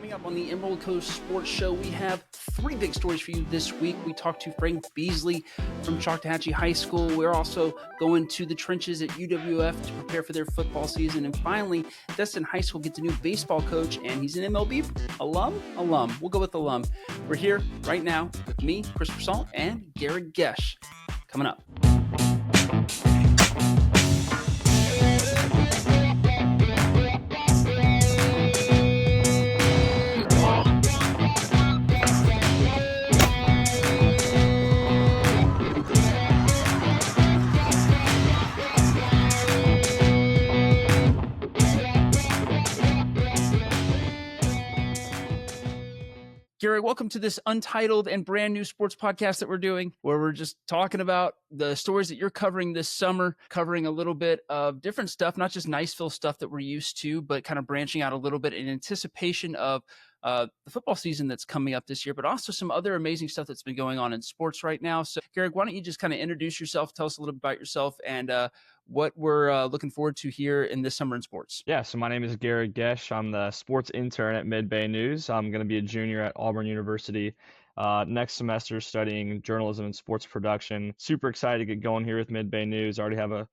Coming up on the Emerald Coast Sports Show, we have three big stories for you this week. We talked to Frank Beasley from Choctawhatchee High School. We're also going to the trenches at UWF to prepare for their football season. And finally, Destin High School gets a new baseball coach, and he's an MLB alum. We'll go with alum. We're here right now with me, Christopher Saul, and Gehrig. Coming up. Gehrig, welcome to this untitled and brand new sports podcast that we're doing, where we're just talking about the stories that you're covering this summer, covering a little bit of different stuff, not just Niceville stuff that we're used to, but kind of branching out a little bit in anticipation of the football season that's coming up this year, but also some other amazing stuff that's been going on in sports right now. So, Gehrig, why don't you just kind of introduce yourself, tell us a little bit about yourself, and what we're looking forward to here in this summer in sports. Yeah, so my name is Gehrig. I'm the sports intern at Mid-Bay News. I'm going to be a junior at Auburn University next semester studying journalism and sports production. Super excited to get going here with Mid-Bay News. I already have a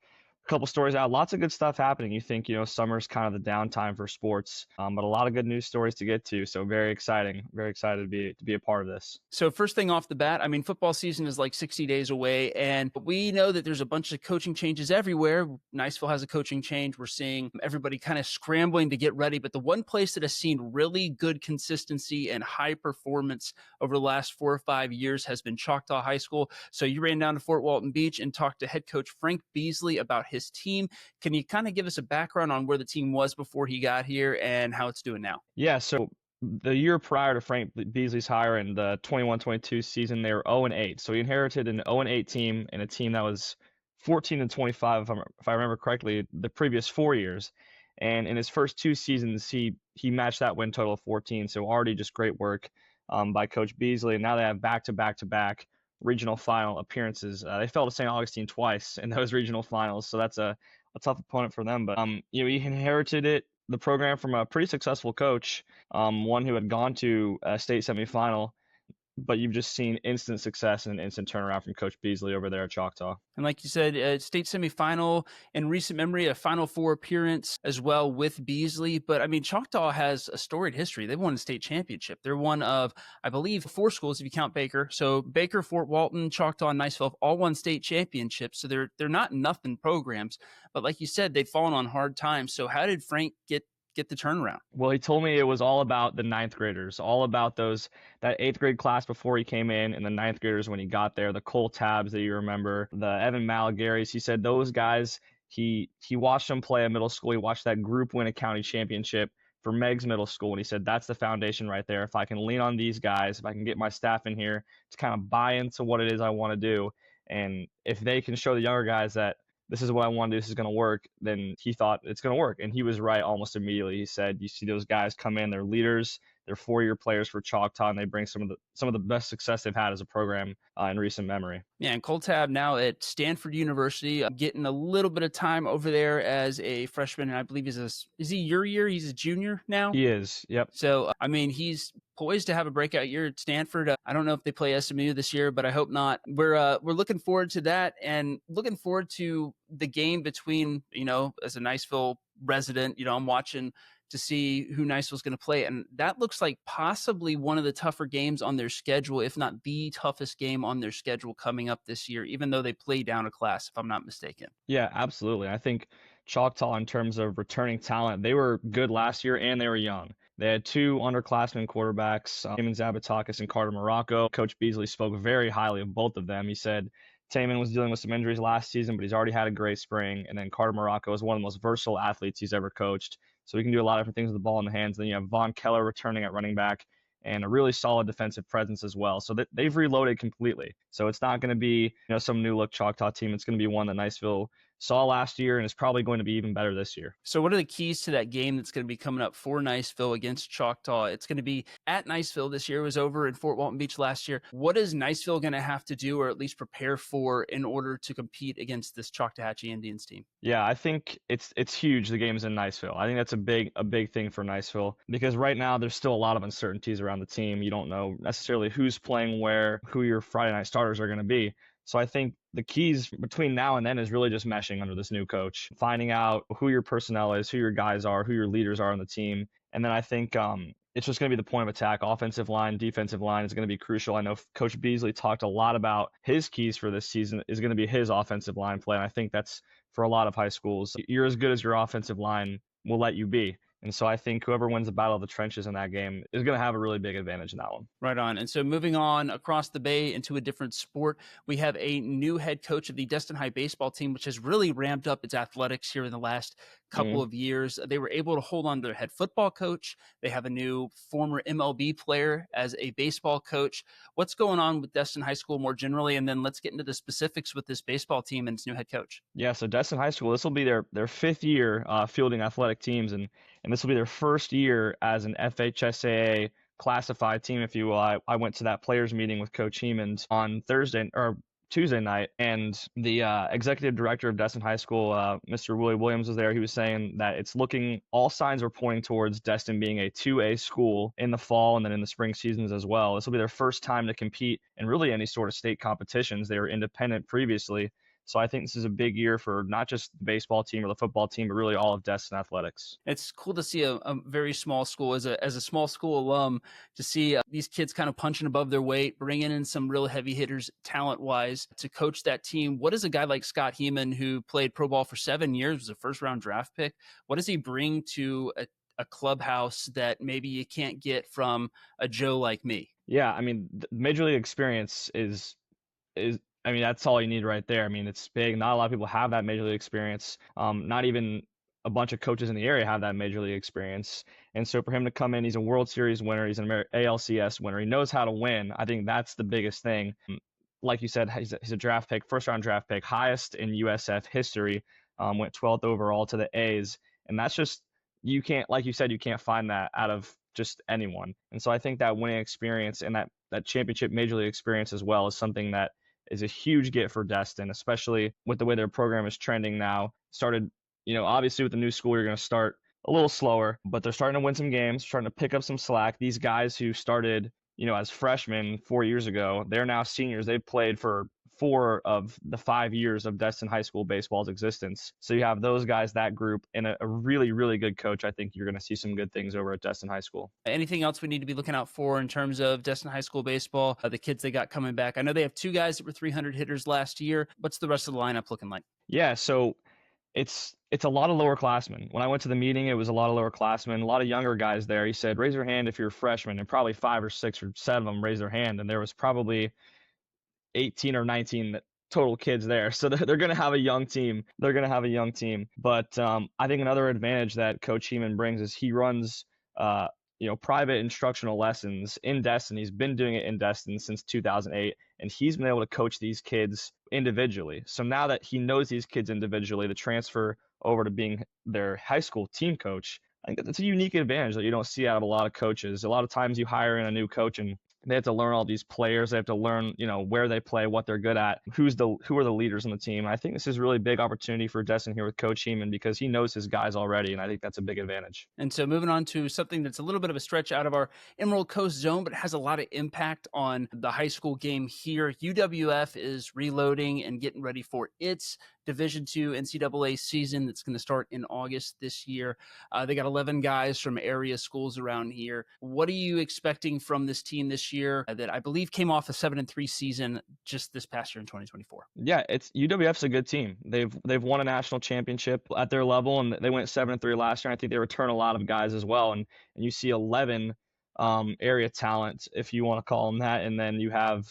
couple stories out, lots of good stuff happening. You think, summer's kind of the downtime for sports, but a lot of good news stories to get to. So very excited to be a part of this. So first thing off the bat, I mean, football season is like 60 days away, and we know that there's a bunch of coaching changes everywhere. Niceville has a coaching change. We're seeing everybody kind of scrambling to get ready, but the one place that has seen really good consistency and high performance over the last 4 or 5 years has been Choctaw High School. So you ran down to Fort Walton Beach and talked to head coach Frank Beasley about his team. Can you kind of give us a background on where the team was before he got here and how it's doing now? Yeah, so the year prior to Frank Beasley's hire in the 21-22 season, they were 0-8. So he inherited an 0-8 team and a team that was 14-25, if I remember correctly, the previous 4 years. And in his first 2 seasons, he matched that win total of 14. So already just great work by Coach Beasley. And now they have back-to-back regional final appearances. They fell to St. Augustine twice in those regional finals, so that's a tough opponent for them. But he inherited the program from a pretty successful coach, one who had gone to a state semifinal. But you've just seen instant success and instant turnaround from Coach Beasley over there at Choctaw. And like you said, state semifinal in recent memory, a Final Four appearance as well with Beasley. But I mean, Choctaw has a storied history. They've won a state championship. They're one of, I believe, 4 schools if you count Baker. So Baker, Fort Walton, Choctaw, and Niceville have all won state championships. So they're not nothing programs. But like you said, they've fallen on hard times. So how did Frank get the turnaround? Well, he told me it was all about the 9th graders, all about that 8th grade class before he came in, and the 9th graders when he got there, the Cole Tabs that you remember, the Evan Malagaries. He said those guys, he watched them play at middle school. He watched that group win a county championship for Meigs Middle School, and he said that's the foundation right there. If I can lean on these guys, if I can get my staff in here to kind of buy into what it is I want to do, and if they can show the younger guys that this is what I want to do, this is going to work, then he thought it's going to work. And he was right almost immediately. He said, you see those guys come in, they're leaders, they're 4-year players for Choctaw, and they bring some of the best success they've had as a program in recent memory. Yeah, and Cole Tab now at Stanford University, getting a little bit of time over there as a freshman, and I believe is he your year? He's a junior now? He is, yep. So, I mean, he's poised to have a breakout year at Stanford. I don't know if they play SMU this year, but I hope not. We're looking forward to that and looking forward to the game between, as a Niceville resident, I'm watching to see who Niceville's going to play. And that looks like possibly one of the tougher games on their schedule, if not the toughest game on their schedule coming up this year, even though they play down a class, if I'm not mistaken. Yeah, absolutely. I think Choctaw, in terms of returning talent, they were good last year and they were young. They had 2 underclassmen quarterbacks, Taman Zabatakis and Carter Morocco. Coach Beasley spoke very highly of both of them. He said Taman was dealing with some injuries last season, but he's already had a great spring. And then Carter Morocco is one of the most versatile athletes he's ever coached. So he can do a lot of different things with the ball in the hands. Then you have Von Keller returning at running back and a really solid defensive presence as well. So they've reloaded completely. So it's not going to be some new look Choctaw team. It's going to be one that Niceville saw last year and is probably going to be even better this year. So, what are the keys to that game that's going to be coming up for Niceville against Choctaw? It's going to be at Niceville this year. It was over in Fort Walton Beach last year. What is Niceville going to have to do, or at least prepare for, in order to compete against this Choctawhatchee Indians team? Yeah, I think it's huge. The game's in Niceville. I think that's a big thing for Niceville because right now there's still a lot of uncertainties around the team. You don't know necessarily who's playing where, who your Friday night starters are going to be. So I think the keys between now and then is really just meshing under this new coach, finding out who your personnel is, who your guys are, who your leaders are on the team. And then I think it's just going to be the point of attack. Offensive line, defensive line is going to be crucial. I know Coach Beasley talked a lot about his keys for this season is going to be his offensive line play. And I think that's for a lot of high schools. You're as good as your offensive line will let you be. And so I think whoever wins the battle of the trenches in that game is going to have a really big advantage in that one. Right on. And so moving on across the bay into a different sport, we have a new head coach of the Destin High baseball team, which has really ramped up its athletics here in the last couple of years. They were able to hold on to their head football coach. They have a new former MLB player as a baseball coach. What's going on with Destin High School more generally? And then let's get into the specifics with this baseball team and its new head coach. Yeah, so Destin High School, this will be their fifth year fielding athletic teams, and this will be their first year as an FHSAA classified team, if you will. I went to that players meeting with Coach Hemond on Tuesday night, and the executive director of Destin High School, Mr. Willie Williams, was there. He was saying that all signs are pointing towards Destin being a 2A school in the fall and then in the spring seasons as well. This will be their first time to compete in really any sort of state competitions. They were independent previously. So I think this is a big year for not just the baseball team or the football team, but really all of Destin athletics. It's cool to see a very small school, as a small school alum, to see these kids kind of punching above their weight, bringing in some real heavy hitters talent-wise to coach that team. What does a guy like Scott Hemond, who played pro ball for 7 years, was a first-round draft pick, what does he bring to a clubhouse that maybe you can't get from a Joe like me? Yeah, I mean, the major league experience is I mean, that's all you need right there. I mean, it's big. Not a lot of people have that major league experience. Not even a bunch of coaches in the area have that major league experience. And so for him to come in, he's a World Series winner. He's an ALCS winner. He knows how to win. I think that's the biggest thing. Like you said, he's a draft pick, first-round draft pick, highest in USF history, went 12th overall to the A's. And that's just, you can't, like you said, you can't find that out of just anyone. And so I think that winning experience and that championship major league experience as well is something that is a huge get for Destin, especially with the way their program is trending now. Started, obviously with the new school, you're going to start a little slower, but they're starting to win some games, starting to pick up some slack. These guys who started, as freshmen 4 years ago, they're now seniors. They've played for 4 of the 5 years of Destin High School baseball's existence. So you have those guys, that group, and a really, really good coach. I think you're going to see some good things over at Destin High School. Anything else we need to be looking out for in terms of Destin High School baseball, the kids they got coming back? I know they have 2 guys that were 300 hitters last year. What's the rest of the lineup looking like? Yeah, so it's a lot of lower classmen. When I went to the meeting, it was a lot of lower classmen, a lot of younger guys there. He said, raise your hand if you're a freshman, and probably 5 or 6 or 7 of them raised their hand, and there was probably 18 or 19 total kids there. So they're going to have a young team. But I think another advantage that Coach Hemond brings is he runs private instructional lessons in Destin. He's been doing it in Destin since 2008, and he's been able to coach these kids individually. So now that he knows these kids individually, the transfer over to being their high school team coach, I think that's a unique advantage that you don't see out of a lot of coaches. A lot of times you hire in a new coach and they have to learn all these players. They have to learn, where they play, what they're good at, who are the leaders on the team. I think this is a really big opportunity for Destin here with Coach Hemond because he knows his guys already, and I think that's a big advantage. And so moving on to something that's a little bit of a stretch out of our Emerald Coast zone, but has a lot of impact on the high school game here. UWF is reloading and getting ready for its Division II NCAA season that's going to start in August this year. They got 11 guys from area schools around here. What are you expecting from this team this year that I believe came off a 7-3 season just this past year in 2024? Yeah, UWF's a good team. They've won a national championship at their level, and they went 7-3 last year. I think they return a lot of guys as well, and you see 11 area talent, if you want to call them that, and then you have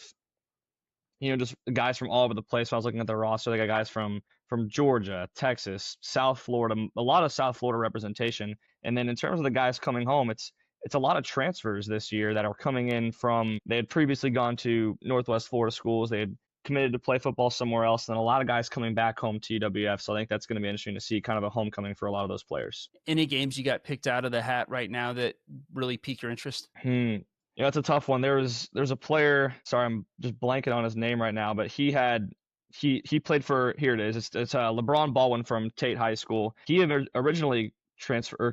just guys from all over the place. When I was looking at the roster, they got guys from Georgia, Texas, South Florida, a lot of South Florida representation. And then in terms of the guys coming home, it's a lot of transfers this year that are coming in they had previously gone to Northwest Florida schools. They had committed to play football somewhere else, and a lot of guys coming back home to UWF. So I think that's going to be interesting to see, kind of a homecoming for a lot of those players. Any games you got picked out of the hat right now that really pique your interest? Yeah, it's a tough one. There's a player. Sorry, I'm just blanking on his name right now, but he played for, here it is. It's LeBron Baldwin from Tate High School. He had originally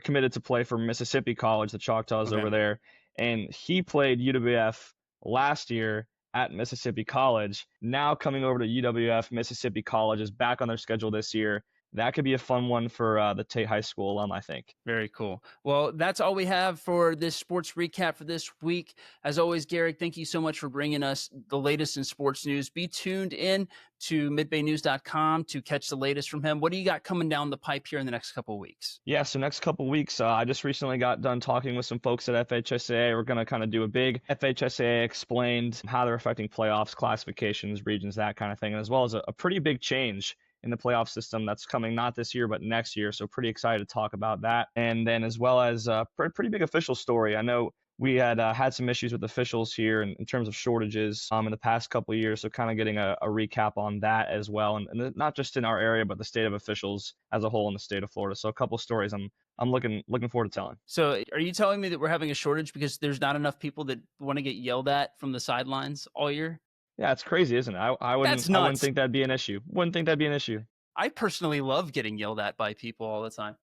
committed to play for Mississippi College, the Choctaws over there, and he played UWF last year at Mississippi College. Now coming over to UWF, Mississippi College is back on their schedule this year. That could be a fun one for the Tate High School alum, I think. Very cool. Well, that's all we have for this sports recap for this week. As always, Gehrig, thank you so much for bringing us the latest in sports news. Be tuned in to midbaynews.com to catch the latest from him. What do you got coming down the pipe here in the next couple of weeks? Yeah, so next couple of weeks, I just recently got done talking with some folks at FHSAA. We're going to kind of do a big FHSAA explained how they're affecting playoffs, classifications, regions, that kind of thing, as well as a pretty big change in the playoff system that's coming not this year, but next year. So pretty excited to talk about that. And then as well as a pretty big official story. I know we had some issues with officials here in terms of shortages in the past couple of years. So kind of getting a recap on that as well. And not just in our area, but the state of officials as a whole in the state of Florida. So a couple of stories I'm looking forward to telling. So are you telling me that we're having a shortage because there's not enough people that want to get yelled at from the sidelines all year? Yeah, it's crazy, isn't it? I wouldn't think that'd be an issue. Wouldn't think that'd be an issue. I personally love getting yelled at by people all the time.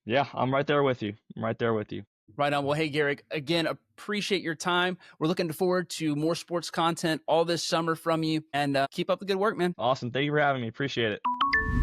Yeah, I'm right there with you. Right on. Well, hey, Gehrig, again, appreciate your time. We're looking forward to more sports content all this summer from you, and keep up the good work, man. Awesome. Thank you for having me. Appreciate it.